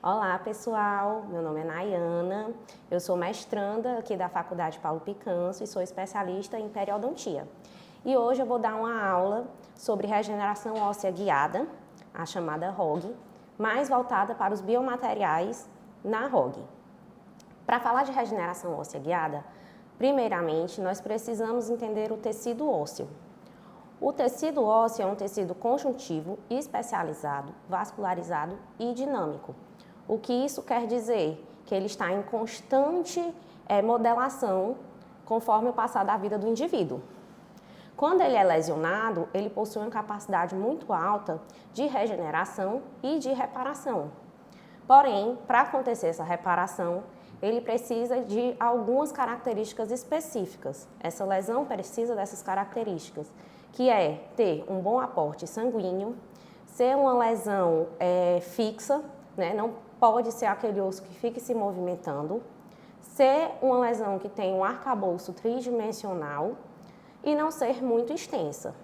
Olá, pessoal. Meu nome é Nayana. Eu sou mestranda aqui da Faculdade Paulo Picanso e sou especialista em periodontia. E hoje eu vou dar uma aula sobre regeneração óssea guiada, a chamada ROG, mais voltada para os biomateriais na ROG. Para falar de regeneração óssea guiada, primeiramente nós precisamos entender o tecido ósseo. O tecido ósseo é um tecido conjuntivo, especializado, vascularizado e dinâmico. O que isso quer dizer? Que ele está em constante modelação conforme o passar da vida do indivíduo. Quando ele é lesionado, ele possui uma capacidade muito alta de regeneração e de reparação. Porém, para acontecer essa reparação, ele precisa de algumas características específicas. Essa lesão precisa dessas características, que é ter um bom aporte sanguíneo, ser uma lesão fixa, né? Não pode ser aquele osso que fique se movimentando, ser uma lesão que tem um arcabouço tridimensional e não ser muito extensa.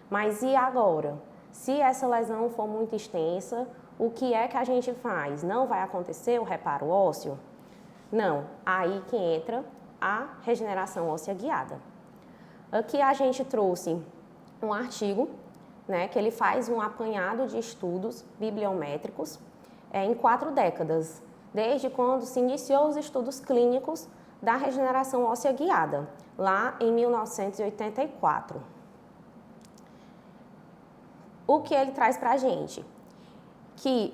Mas e agora? Se essa lesão for muito extensa, o que é que a gente faz? Não vai acontecer o reparo ósseo? Não, aí que entra a regeneração óssea guiada. Aqui a gente trouxe um artigo, né, que ele faz um apanhado de estudos bibliométricos em 4 décadas, desde quando se iniciou os estudos clínicos da regeneração óssea guiada, lá em 1984. O que ele traz para a gente? Que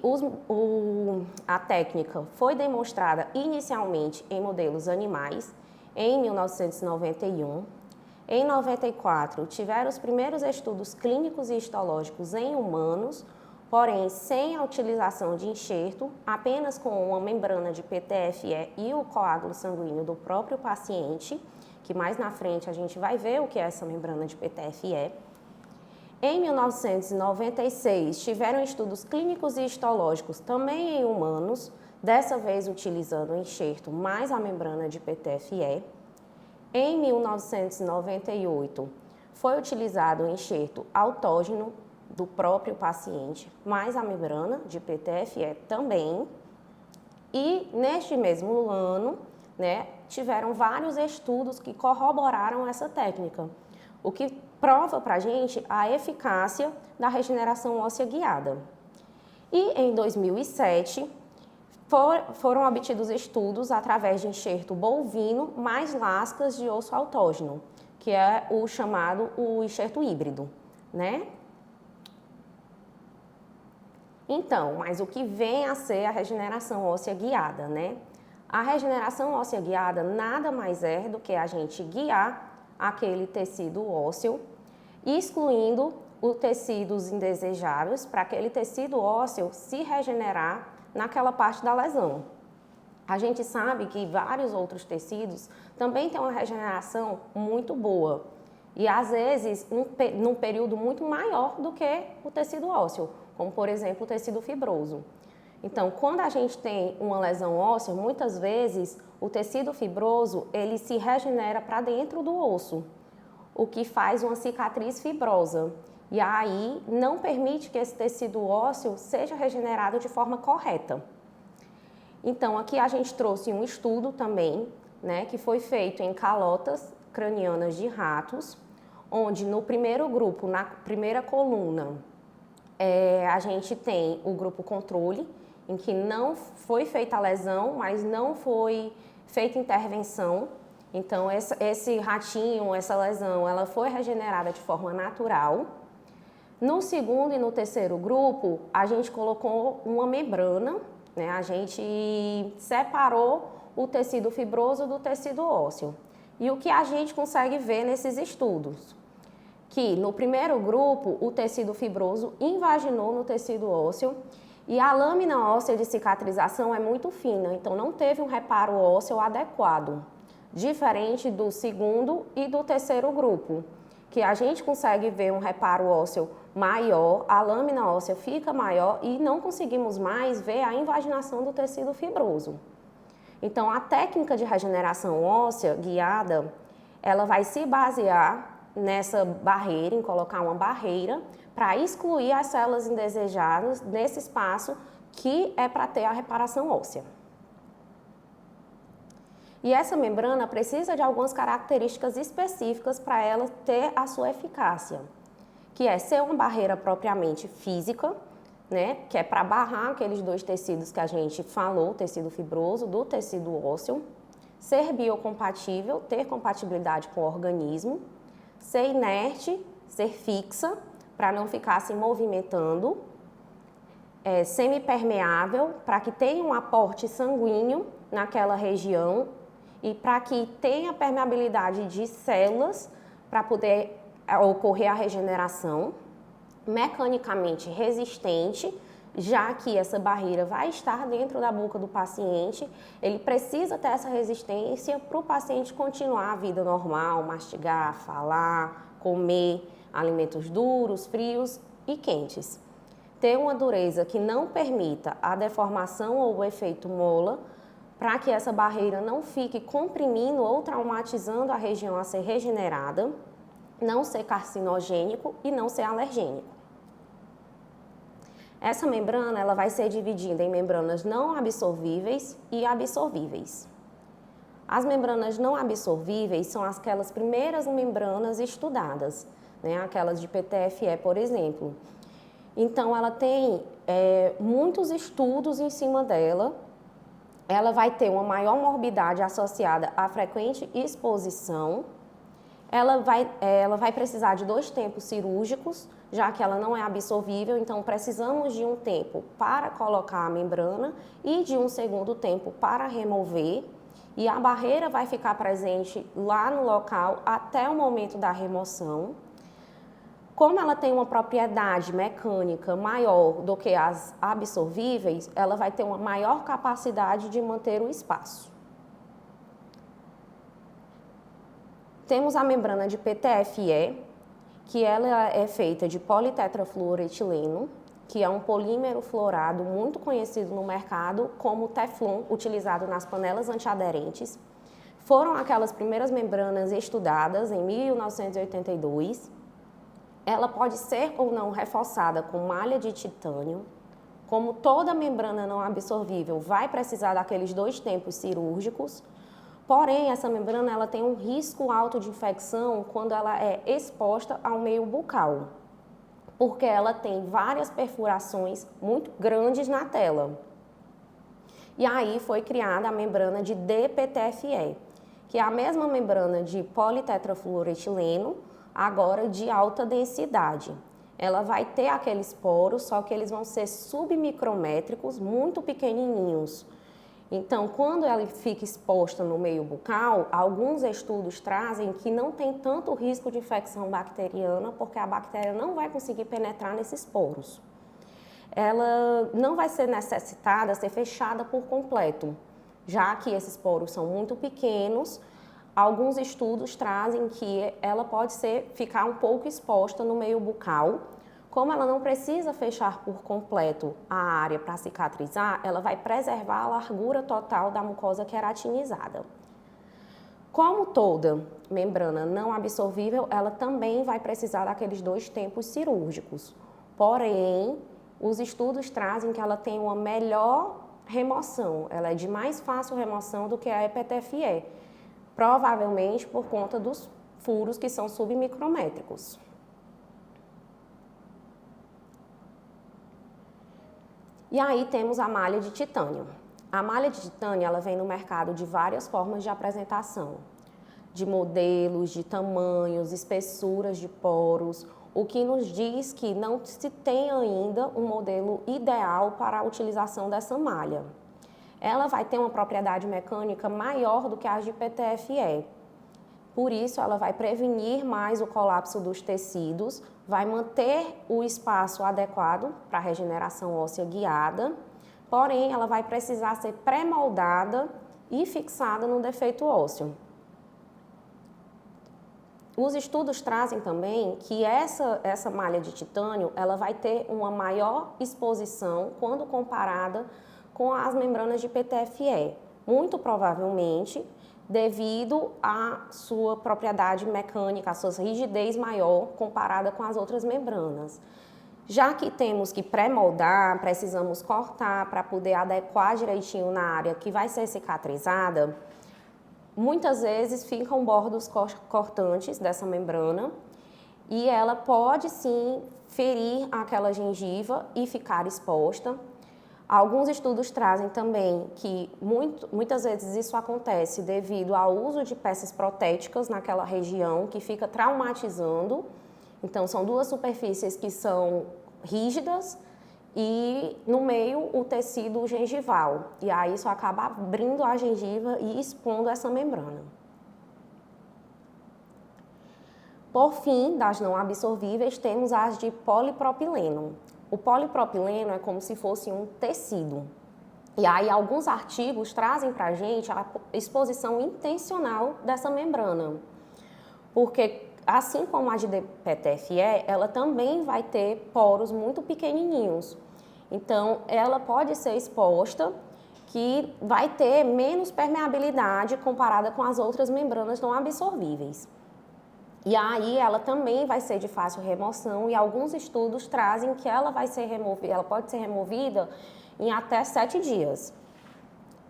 a técnica foi demonstrada inicialmente em modelos animais em 1991. Em 94, tiveram os primeiros estudos clínicos e histológicos em humanos, porém sem a utilização de enxerto, apenas com uma membrana de PTFE e o coágulo sanguíneo do próprio paciente, que mais na frente a gente vai ver o que é essa membrana de PTFE. Em 1996, tiveram estudos clínicos e histológicos também em humanos, dessa vez utilizando o enxerto mais a membrana de PTFE. Em 1998, foi utilizado o enxerto autógeno do próprio paciente, mais a membrana de PTFE também. E neste mesmo ano, né, tiveram vários estudos que corroboraram essa técnica, o que prova para a gente a eficácia da regeneração óssea guiada. E em 2007, foram obtidos estudos através de enxerto bovino mais lascas de osso autógeno, que é o chamado enxerto híbrido, né? Então, mas o que vem a ser a regeneração óssea guiada, né? A regeneração óssea guiada nada mais é do que a gente guiar aquele tecido ósseo, excluindo os tecidos indesejáveis para aquele tecido ósseo se regenerar naquela parte da lesão. A gente sabe que vários outros tecidos também têm uma regeneração muito boa e às vezes num período muito maior do que o tecido ósseo, como por exemplo o tecido fibroso. Então, quando a gente tem uma lesão óssea, muitas vezes o tecido fibroso ele se regenera para dentro do osso, o que faz uma cicatriz fibrosa. E aí não permite que esse tecido ósseo seja regenerado de forma correta. Então, aqui a gente trouxe um estudo também, né, que foi feito em calotas cranianas de ratos, onde no primeiro grupo, na primeira coluna, a gente tem o grupo controle, em que não foi feita a lesão, mas não foi feita intervenção. Então, esse ratinho, essa lesão, ela foi regenerada de forma natural. No segundo e no terceiro grupo, a gente colocou uma membrana, né? A gente separou o tecido fibroso do tecido ósseo. E o que a gente consegue ver nesses estudos? Que no primeiro grupo, o tecido fibroso invaginou no tecido ósseo e a lâmina óssea de cicatrização é muito fina, então não teve um reparo ósseo adequado, diferente do segundo e do terceiro grupo, que a gente consegue ver um reparo ósseo maior, a lâmina óssea fica maior e não conseguimos mais ver a invaginação do tecido fibroso. Então, a técnica de regeneração óssea guiada, ela vai se basear nessa barreira, em colocar uma barreira para excluir as células indesejadas nesse espaço que é para ter a reparação óssea. E essa membrana precisa de algumas características específicas para ela ter a sua eficácia, que é ser uma barreira propriamente física, né, que é para barrar aqueles dois tecidos que a gente falou, o tecido fibroso do tecido ósseo, ser biocompatível, ter compatibilidade com o organismo, ser inerte, ser fixa, para não ficar se movimentando, semipermeável, para que tenha um aporte sanguíneo naquela região e para que tenha permeabilidade de células para poder ocorrer a regeneração, mecanicamente resistente, já que essa barreira vai estar dentro da boca do paciente, ele precisa ter essa resistência para o paciente continuar a vida normal, mastigar, falar, comer alimentos duros, frios e quentes. Ter uma dureza que não permita a deformação ou o efeito mola, para que essa barreira não fique comprimindo ou traumatizando a região a ser regenerada, não ser carcinogênico e não ser alergênico. Essa membrana ela vai ser dividida em membranas não absorvíveis e absorvíveis. As membranas não absorvíveis são aquelas primeiras membranas estudadas, né? Aquelas de PTFE, por exemplo. Então, ela tem muitos estudos em cima dela. Ela vai ter uma maior morbidade associada à frequente exposição. Ela vai precisar de 2 tempos cirúrgicos, já que ela não é absorvível, então precisamos de um tempo para colocar a membrana e de um segundo tempo para remover. E a barreira vai ficar presente lá no local até o momento da remoção. Como ela tem uma propriedade mecânica maior do que as absorvíveis, ela vai ter uma maior capacidade de manter o espaço. Temos a membrana de PTFE, que ela é feita de politetrafluoretileno, que é um polímero fluorado muito conhecido no mercado como Teflon, utilizado nas panelas antiaderentes. Foram aquelas primeiras membranas estudadas em 1982. Ela pode ser ou não reforçada com malha de titânio. Como toda membrana não absorvível, vai precisar daqueles 2 tempos cirúrgicos. Porém, essa membrana ela tem um risco alto de infecção quando ela é exposta ao meio bucal, porque ela tem várias perfurações muito grandes na tela. E aí foi criada a membrana de DPTFE, que é a mesma membrana de politetrafluoretileno, agora de alta densidade. Ela vai ter aqueles poros, só que eles vão ser submicrométricos, muito pequenininhos. Então, quando ela fica exposta no meio bucal, alguns estudos trazem que não tem tanto risco de infecção bacteriana, porque a bactéria não vai conseguir penetrar nesses poros. Ela não vai ser necessitada ser fechada por completo, já que esses poros são muito pequenos. Alguns estudos trazem que ela pode ficar um pouco exposta no meio bucal. Como ela não precisa fechar por completo a área para cicatrizar, ela vai preservar a largura total da mucosa queratinizada. Como toda membrana não absorvível, ela também vai precisar daqueles 2 tempos cirúrgicos. Porém, os estudos trazem que ela tem uma melhor remoção, ela é de mais fácil remoção do que a EPTFE, provavelmente por conta dos furos que são submicrométricos. E aí temos a malha de titânio. A malha de titânio ela vem no mercado de várias formas de apresentação, de modelos, de tamanhos, espessuras de poros, o que nos diz que não se tem ainda um modelo ideal para a utilização dessa malha. Ela vai ter uma propriedade mecânica maior do que as de PTFE. Por isso, ela vai prevenir mais o colapso dos tecidos, vai manter o espaço adequado para a regeneração óssea guiada, porém, ela vai precisar ser pré-moldada e fixada no defeito ósseo. Os estudos trazem também que essa malha de titânio ela vai ter uma maior exposição quando comparada com as membranas de PTFE, muito provavelmente devido à sua propriedade mecânica, à sua rigidez maior comparada com as outras membranas. Já que temos que pré-moldar, precisamos cortar para poder adequar direitinho na área que vai ser cicatrizada, muitas vezes ficam bordos cortantes dessa membrana e ela pode sim ferir aquela gengiva e ficar exposta. Alguns estudos trazem também que muitas vezes isso acontece devido ao uso de peças protéticas naquela região que fica traumatizando. Então, são duas superfícies que são rígidas e no meio o tecido gengival. E aí isso acaba abrindo a gengiva e expondo essa membrana. Por fim, das não absorvíveis, temos as de polipropileno. O polipropileno é como se fosse um tecido. E aí alguns artigos trazem para a gente a exposição intencional dessa membrana. Porque assim como a de PTFE, ela também vai ter poros muito pequenininhos. Então, ela pode ser exposta, que vai ter menos permeabilidade comparada com as outras membranas não absorvíveis. E aí, ela também vai ser de fácil remoção e alguns estudos trazem que ela pode ser removida em até 7 dias.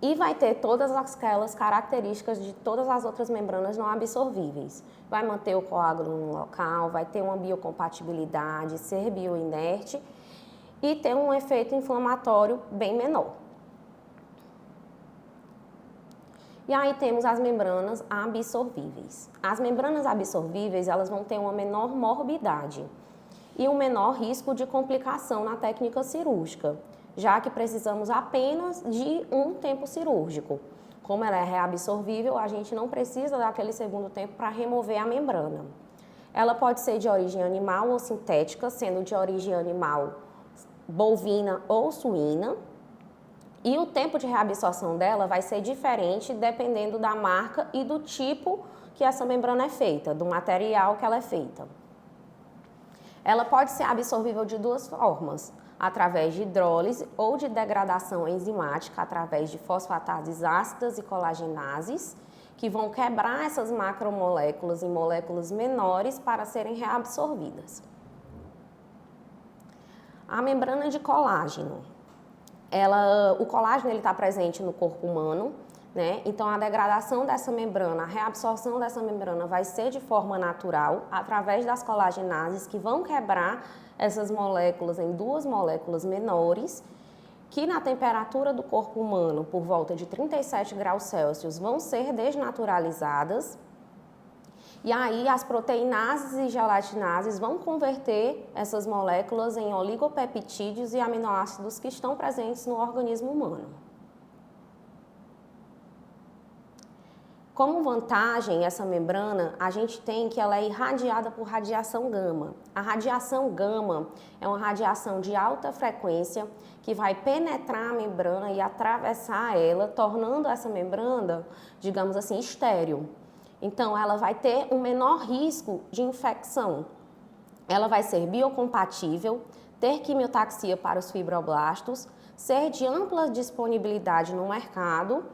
E vai ter todas aquelas características de todas as outras membranas não absorvíveis. Vai manter o coágulo no local, vai ter uma biocompatibilidade, ser bioinerte e ter um efeito inflamatório bem menor. E aí temos as membranas absorvíveis. As membranas absorvíveis, elas vão ter uma menor morbidade e um menor risco de complicação na técnica cirúrgica, já que precisamos apenas de um tempo cirúrgico. Como ela é reabsorvível, a gente não precisa daquele segundo tempo para remover a membrana. Ela pode ser de origem animal ou sintética, sendo de origem animal bovina ou suína. E o tempo de reabsorção dela vai ser diferente dependendo da marca e do tipo que essa membrana é feita, do material que ela é feita. Ela pode ser absorvível de duas formas, através de hidrólise ou de degradação enzimática, através de fosfatases ácidas e colagenases, que vão quebrar essas macromoléculas em moléculas menores para serem reabsorvidas. A membrana de colágeno. O colágeno está presente no corpo humano, né? Então a degradação dessa membrana, a reabsorção dessa membrana vai ser de forma natural, através das colagenases que vão quebrar essas moléculas em duas moléculas menores, que na temperatura do corpo humano, por volta de 37 graus Celsius, vão ser desnaturalizadas. E aí as proteinases e gelatinases vão converter essas moléculas em oligopeptídeos e aminoácidos que estão presentes no organismo humano. Como vantagem, essa membrana, a gente tem que ela é irradiada por radiação gama. A radiação gama é uma radiação de alta frequência que vai penetrar a membrana e atravessar ela, tornando essa membrana, digamos assim, estéril. Então, ela vai ter um menor risco de infecção. Ela vai ser biocompatível, ter quimiotaxia para os fibroblastos, ser de ampla disponibilidade no mercado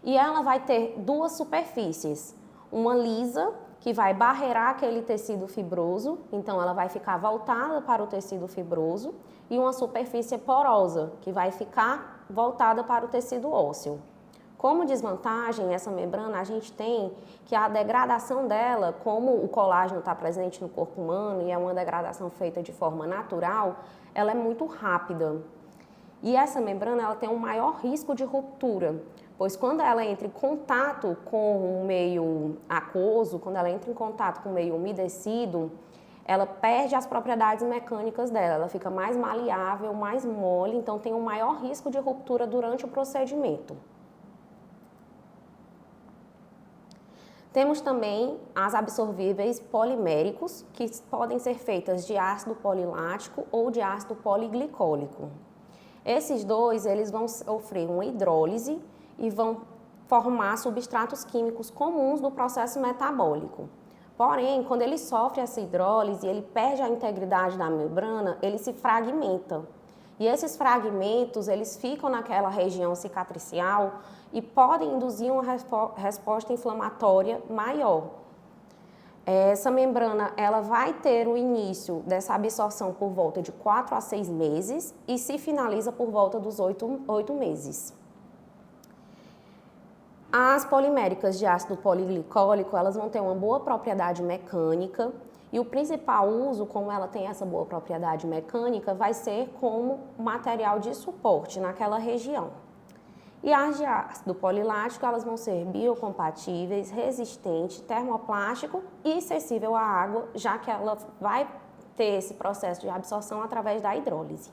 e ela vai ter duas superfícies. Uma lisa, que vai barrerar aquele tecido fibroso, então ela vai ficar voltada para o tecido fibroso, e uma superfície porosa, que vai ficar voltada para o tecido ósseo. Como desvantagem, essa membrana, a gente tem que a degradação dela, como o colágeno está presente no corpo humano e é uma degradação feita de forma natural, ela é muito rápida. E essa membrana ela tem um maior risco de ruptura, pois quando ela entra em contato com o meio aquoso, quando ela entra em contato com o meio umedecido, ela perde as propriedades mecânicas dela, ela fica mais maleável, mais mole, então tem um maior risco de ruptura durante o procedimento. Temos também as absorvíveis poliméricos, que podem ser feitas de ácido polilático ou de ácido poliglicólico. Esses dois, eles vão sofrer uma hidrólise e vão formar substratos químicos comuns do processo metabólico. Porém, quando ele sofre essa hidrólise, ele perde a integridade da membrana, ele se fragmenta. E esses fragmentos, eles ficam naquela região cicatricial e podem induzir uma resposta inflamatória maior. Essa membrana, ela vai ter o início dessa absorção por volta de 4 a 6 meses e se finaliza por volta dos 8 meses. As poliméricas de ácido poliglicólico, elas vão ter uma boa propriedade mecânica e o principal uso, como ela tem essa boa propriedade mecânica, vai ser como material de suporte naquela região. E as de ácido polilático, elas vão ser biocompatíveis, resistente, termoplástico e sensível à água, já que ela vai ter esse processo de absorção através da hidrólise.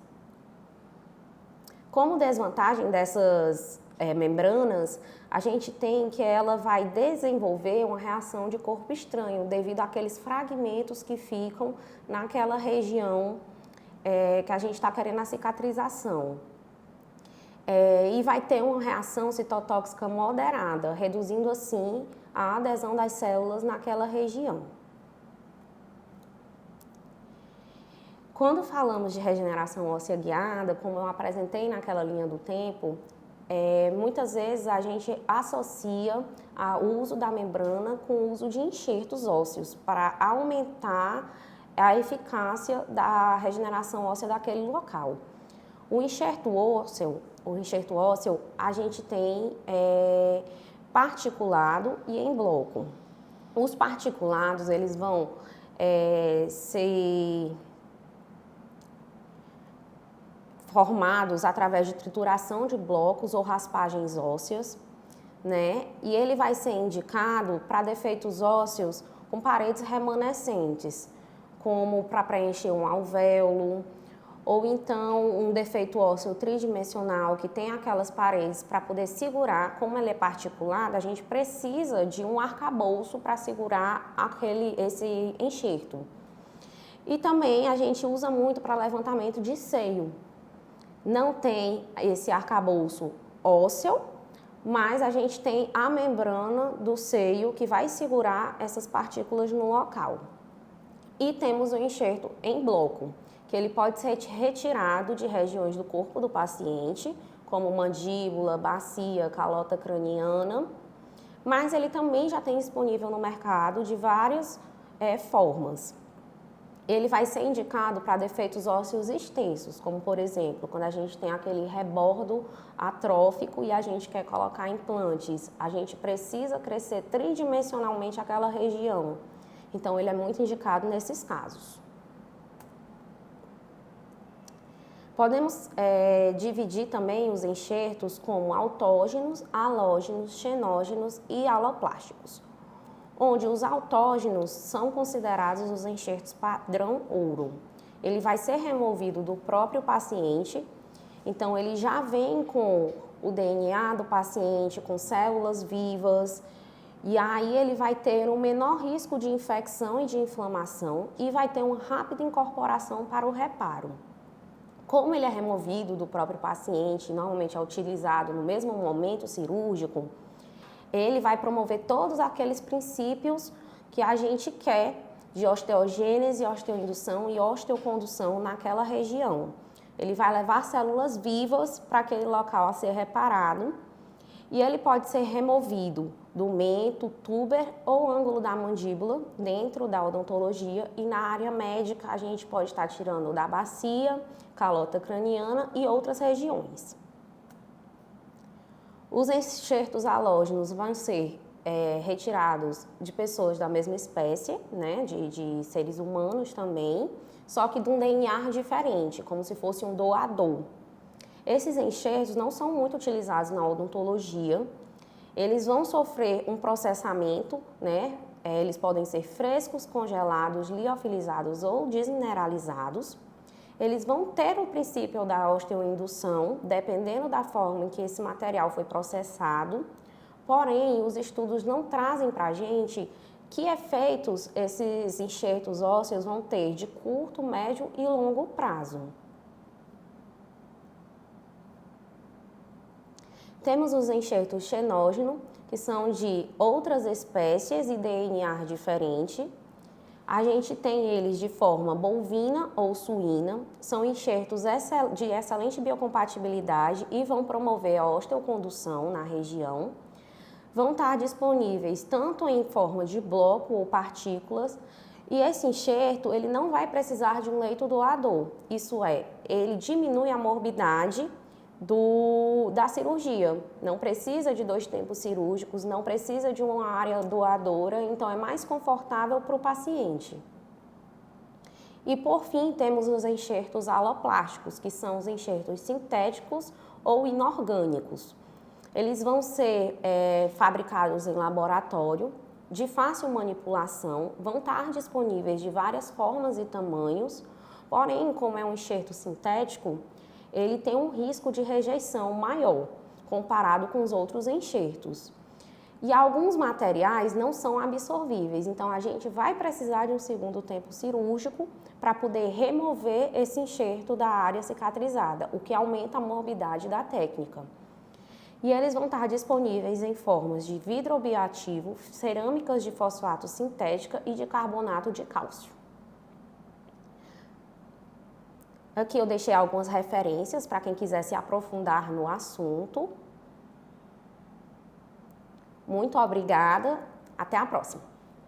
Como desvantagem dessas membranas, a gente tem que ela vai desenvolver uma reação de corpo estranho devido àqueles fragmentos que ficam naquela região que a gente está querendo a cicatrização. E vai ter uma reação citotóxica moderada, reduzindo assim a adesão das células naquela região. Quando falamos de regeneração óssea guiada, como eu apresentei naquela linha do tempo, muitas vezes a gente associa o uso da membrana com o uso de enxertos ósseos para aumentar a eficácia da regeneração óssea daquele local. O enxerto ósseo a gente tem particulado e em bloco. Os particulados, eles vão ser formados através de trituração de blocos ou raspagens ósseas, né? E ele vai ser indicado para defeitos ósseos com paredes remanescentes, como para preencher um alvéolo, ou então um defeito ósseo tridimensional que tem aquelas paredes para poder segurar. Como ele é particulado, a gente precisa de um arcabouço para segurar esse enxerto. E também a gente usa muito para levantamento de seio. Não tem esse arcabouço ósseo, mas a gente tem a membrana do seio que vai segurar essas partículas no local. E temos o enxerto em bloco, que ele pode ser retirado de regiões do corpo do paciente, como mandíbula, bacia, calota craniana, mas ele também já tem disponível no mercado de várias formas. Ele vai ser indicado para defeitos ósseos extensos, como por exemplo, quando a gente tem aquele rebordo atrófico e a gente quer colocar implantes, a gente precisa crescer tridimensionalmente aquela região. Então, ele é muito indicado nesses casos. Podemos dividir também os enxertos como autógenos, halógenos, xenógenos e aloplásticos, onde os autógenos são considerados os enxertos padrão ouro. Ele vai ser removido do próprio paciente, então ele já vem com o DNA do paciente, com células vivas, e aí ele vai ter um menor risco de infecção e de inflamação e vai ter uma rápida incorporação para o reparo. Como ele é removido do próprio paciente, normalmente é utilizado no mesmo momento cirúrgico, ele vai promover todos aqueles princípios que a gente quer de osteogênese, osteoindução e osteocondução naquela região. Ele vai levar células vivas para aquele local a ser reparado e ele pode ser removido do mento, túber ou ângulo da mandíbula dentro da odontologia, e na área médica a gente pode estar tirando da bacia, calota craniana e outras regiões. Os enxertos halógenos vão ser retirados de pessoas da mesma espécie, né, de seres humanos também, só que de um DNA diferente, como se fosse um doador. Esses enxertos não são muito utilizados na odontologia, eles vão sofrer um processamento, né, eles podem ser frescos, congelados, liofilizados ou desmineralizados. Eles vão ter o princípio da osteoindução, dependendo da forma em que esse material foi processado, porém, os estudos não trazem para a gente que efeitos esses enxertos ósseos vão ter de curto, médio e longo prazo. Temos os enxertos xenógenos, que são de outras espécies e DNA diferente. A gente tem eles de forma bovina ou suína, são enxertos de excelente biocompatibilidade e vão promover a osteocondução na região. vão estar disponíveis tanto em forma de bloco ou partículas, e esse enxerto ele não vai precisar de um leito doador, isso é, ele diminui a morbidade da cirurgia, não precisa de 2 tempos cirúrgicos, não precisa de uma área doadora, então é mais confortável para o paciente. E por fim, temos os enxertos aloplásticos, que são os enxertos sintéticos ou inorgânicos. Eles vão ser fabricados em laboratório, de fácil manipulação, vão estar disponíveis de várias formas e tamanhos, porém, como é um enxerto sintético, ele tem um risco de rejeição maior, comparado com os outros enxertos. E alguns materiais não são absorvíveis, então a gente vai precisar de um segundo tempo cirúrgico para poder remover esse enxerto da área cicatrizada, o que aumenta a morbidade da técnica. E eles vão estar disponíveis em formas de vidro bioativo, cerâmicas de fosfato sintética e de carbonato de cálcio. Aqui eu deixei algumas referências para quem quiser se aprofundar no assunto. Muito obrigada, até a próxima!